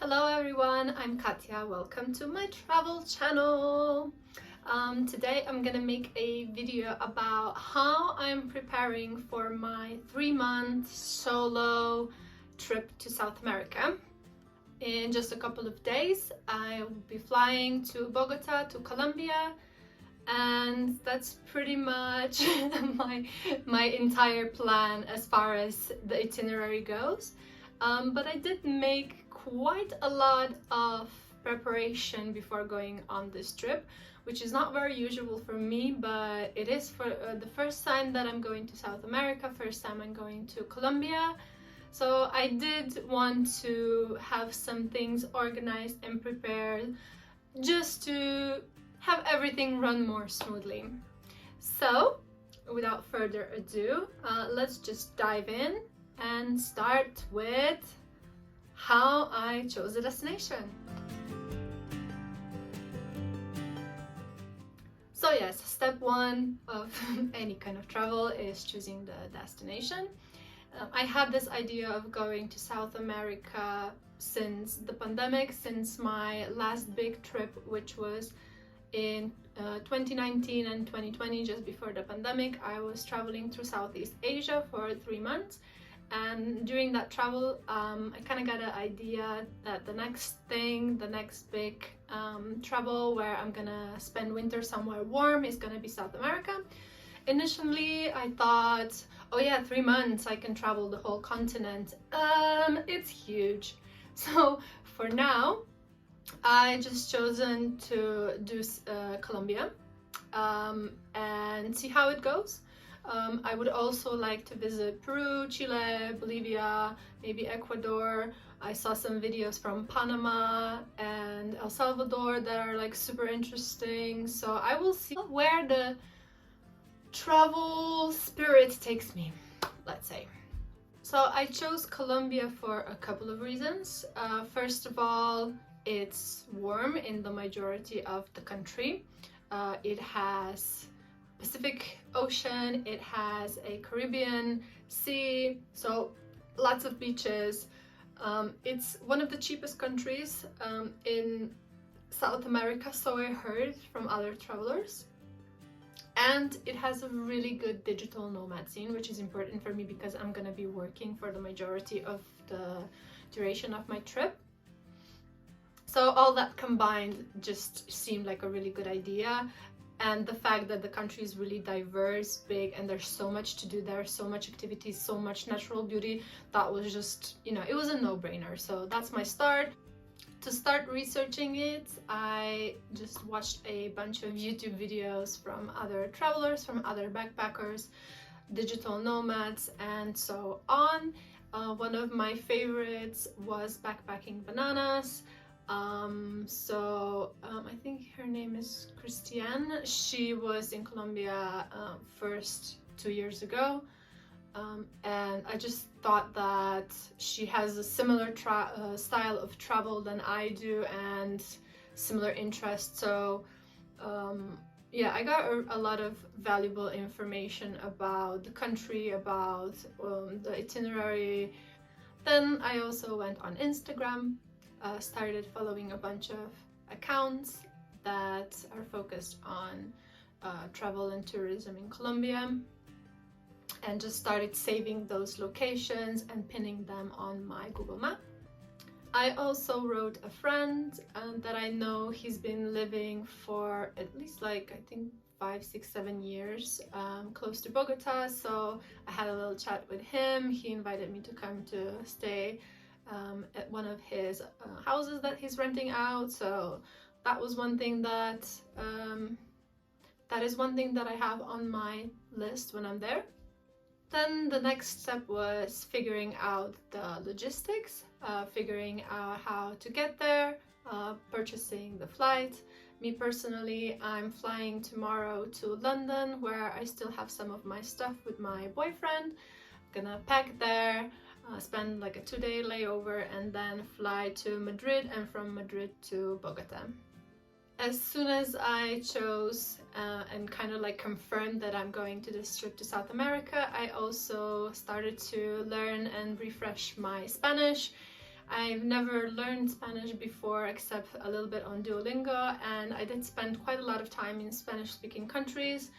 Hello everyone, I'm Katya. Welcome to my travel channel. Today I'm gonna make a video about how I'm preparing for my 3-month solo trip to South America. In just a couple of days, I will be flying to Bogota, to Colombia, and that's pretty much my entire plan as far as the itinerary goes. But I did make quite a lot of preparation before going on this trip, which is not very usual for me, but it is for the first time that I'm going to South America, first time I'm going to Colombia. So I did want to have some things organized and prepared just to have everything run more smoothly. So without further ado, let's just dive in and start with how I chose a destination. So yes, step one of any kind of travel is choosing the destination. I had this idea of going to South America since the pandemic, since my last big trip, which was in 2019 and 2020, just before the pandemic. I was traveling through Southeast Asia for 3 months, and during that travel I kind of got an idea that the next big travel where I'm gonna spend winter somewhere warm is gonna be South America. Initially I thought, oh yeah, 3 months I can travel the whole continent. It's huge. So for now I just chosen to do Colombia and see how it goes. I would also like to visit Peru, Chile, Bolivia, maybe Ecuador. I saw some videos from Panama and El Salvador that are like super interesting. So I will see where the travel spirit takes me, let's say. So I chose Colombia for a couple of reasons. First of all, it's warm in the majority of the country. It has Pacific Ocean, it has a Caribbean Sea, so lots of beaches. It's one of the cheapest countries in South America, so I heard from other travelers. And it has a really good digital nomad scene, which is important for me because I'm gonna be working for the majority of the duration of my trip. So all that combined just seemed like a really good idea. And the fact that the country is really diverse, big, and there's so much to do there, so much activities, so much natural beauty, that was just, it was a no-brainer. So that's my start. To start researching it, I just watched a bunch of YouTube videos from other travelers, from other backpackers, digital nomads, and so on. One of my favorites was Backpacking Bananas. I think her name is Christiane. She was in Colombia first 2 years ago. And I just thought that she has a similar style of travel than I do and similar interests. So yeah, I got a lot of valuable information about the country, about the itinerary. Then I also went on Instagram, started following a bunch of accounts that are focused on travel and tourism in Colombia, and just started saving those locations and pinning them on my Google Map. I also wrote a friend that I know. He's been living for at least like I think 5, 6, 7 years close to Bogota, so I had a little chat with him. He invited me to come to stay at one of his houses that he's renting out. So that was one thing that is one thing that I have on my list when I'm there. Then the next step was figuring out the logistics, figuring out how to get there, purchasing the flight. Me personally, I'm flying tomorrow to London, where I still have some of my stuff with my boyfriend. I'm gonna pack there, spend like a 2-day layover, and then fly to Madrid, and from Madrid to Bogota. As soon as I chose and kind of like confirmed that I'm going to this trip to South America, I also started to learn and refresh my Spanish. I've never learned Spanish before except a little bit on Duolingo, and I did spend quite a lot of time in Spanish-speaking countries.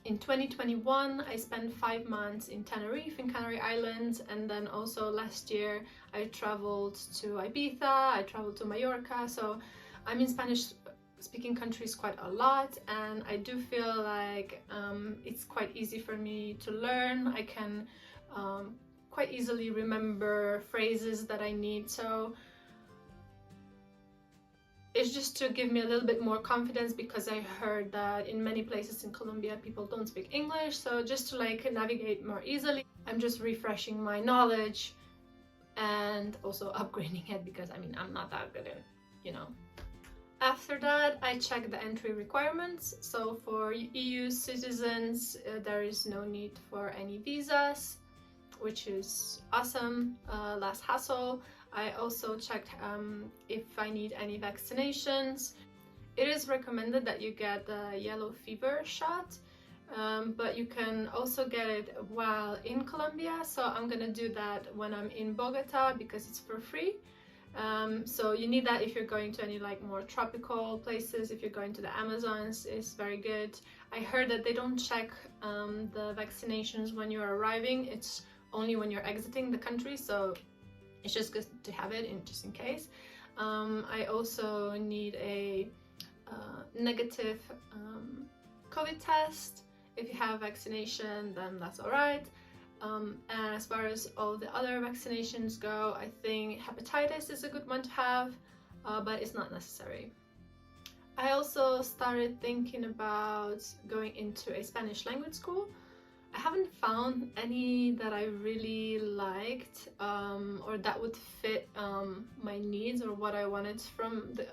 In 2021, I spent 5 months in Tenerife in Canary Islands, and then also last year I traveled to Ibiza, I traveled to Mallorca, so I'm in Spanish-speaking countries quite a lot, and I do feel like it's quite easy for me to learn. I can quite easily remember phrases that I need, so it's just to give me a little bit more confidence, because I heard that in many places in Colombia people don't speak English, so just to like navigate more easily, I'm just refreshing my knowledge and also upgrading it, because I mean I'm not that good in, you know. After that, I checked the entry requirements. So for EU citizens, there is no need for any visas, which is awesome, less hassle. I also checked if I need any vaccinations. It is recommended that you get the yellow fever shot, but you can also get it while in Colombia. So I'm gonna do that when I'm in Bogota because it's for free. So you need that if you're going to any like more tropical places. If you're going to the Amazons, it's very good. I heard that they don't check the vaccinations when you're arriving. It's only when you're exiting the country, so it's just good to have it just in case. I also need a negative COVID test. If you have vaccination, then that's all right. And as far as all the other vaccinations go, I think hepatitis is a good one to have, but it's not necessary. I also started thinking about going into a Spanish language school. I haven't found any that I really liked or that would fit my needs or what I wanted from the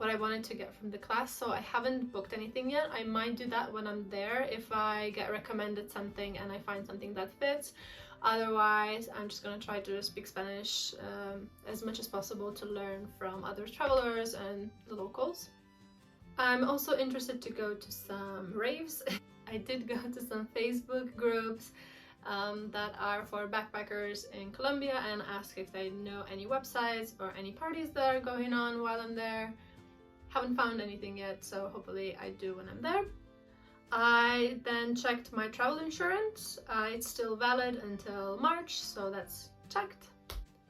what I wanted to get from the class, so I haven't booked anything yet. I might do that when I'm there if I get recommended something and I find something that fits. Otherwise, I'm just gonna try to speak Spanish as much as possible to learn from other travelers and the locals. I'm also interested to go to some raves. I did go to some Facebook groups that are for backpackers in Colombia and ask if they know any websites or any parties that are going on while I'm there. Haven't found anything yet, so hopefully I do when I'm there. I then checked my travel insurance. It's still valid until March, so that's checked.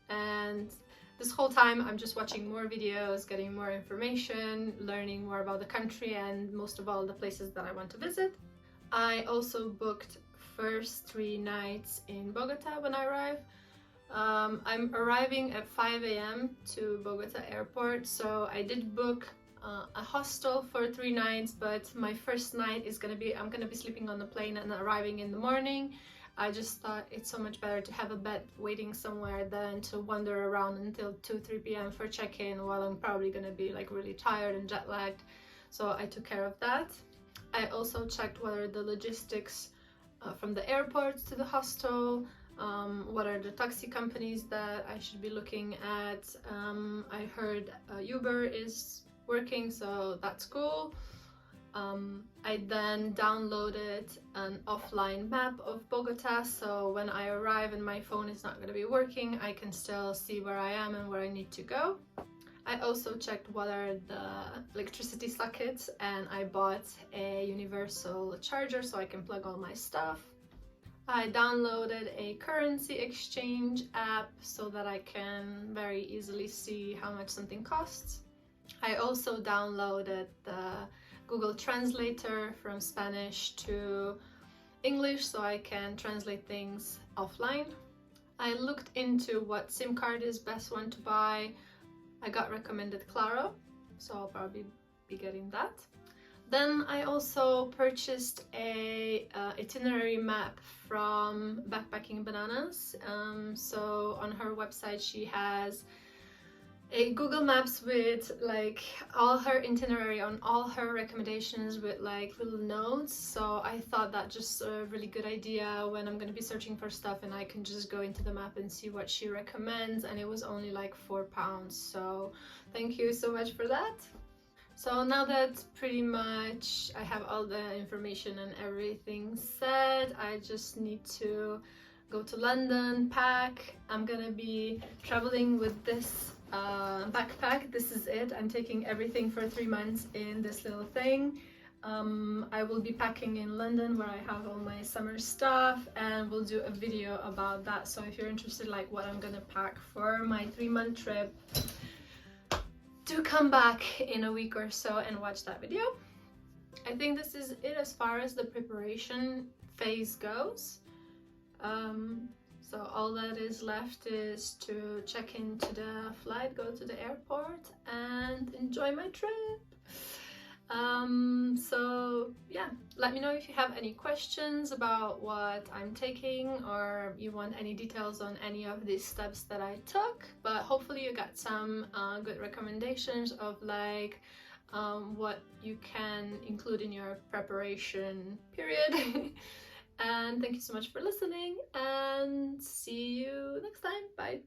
And this whole time I'm just watching more videos, getting more information, learning more about the country and most of all the places that I want to visit. I also booked first 3 nights in Bogota when I arrive. I'm arriving at 5 a.m. to Bogota airport, so I did book a hostel for 3 nights, but my first night is I'm gonna be sleeping on the plane and arriving in the morning. I just thought it's so much better to have a bed waiting somewhere than to wander around until 2-3 p.m. for check-in while I'm probably gonna be like really tired and jet lagged. So I took care of that. I also checked what are the logistics from the airport to the hostel, what are the taxi companies that I should be looking at. I heard Uber is working, so that's cool. I then downloaded an offline map of Bogota, so when I arrive and my phone is not going to be working, I can still see where I am and where I need to go. I also checked what are the electricity sockets, and I bought a universal charger so I can plug all my stuff. I downloaded a currency exchange app so that I can very easily see how much something costs. I also downloaded the Google Translator from Spanish to English so I can translate things offline. I looked into what SIM card is best one to buy. I got recommended Claro, so I'll probably be getting that. Then I also purchased a itinerary map from Backpacking Bananas. So on her website she has a Google Maps with like all her itinerary on all her recommendations with like little notes. So I thought that just a really good idea when I'm gonna be searching for stuff, and I can just go into the map and see what she recommends, and it was only like £4, so thank you so much for that. So now that pretty much I have all the information and everything said, I just need to go to London, pack. I'm gonna be traveling with this backpack. This is it. I'm taking everything for 3 months in this little thing. I will be packing in London where I have all my summer stuff, and we'll do a video about that. So if you're interested like what I'm gonna pack for my 3-month trip, do come back in a week or so and watch that video. I think this is it as far as the preparation phase goes. So all that is left is to check into the flight, go to the airport, and enjoy my trip. So yeah, let me know if you have any questions about what I'm taking, or you want any details on any of these steps that I took. But hopefully you got some good recommendations of like what you can include in your preparation period. And thank you so much for listening, and see you next time. Bye.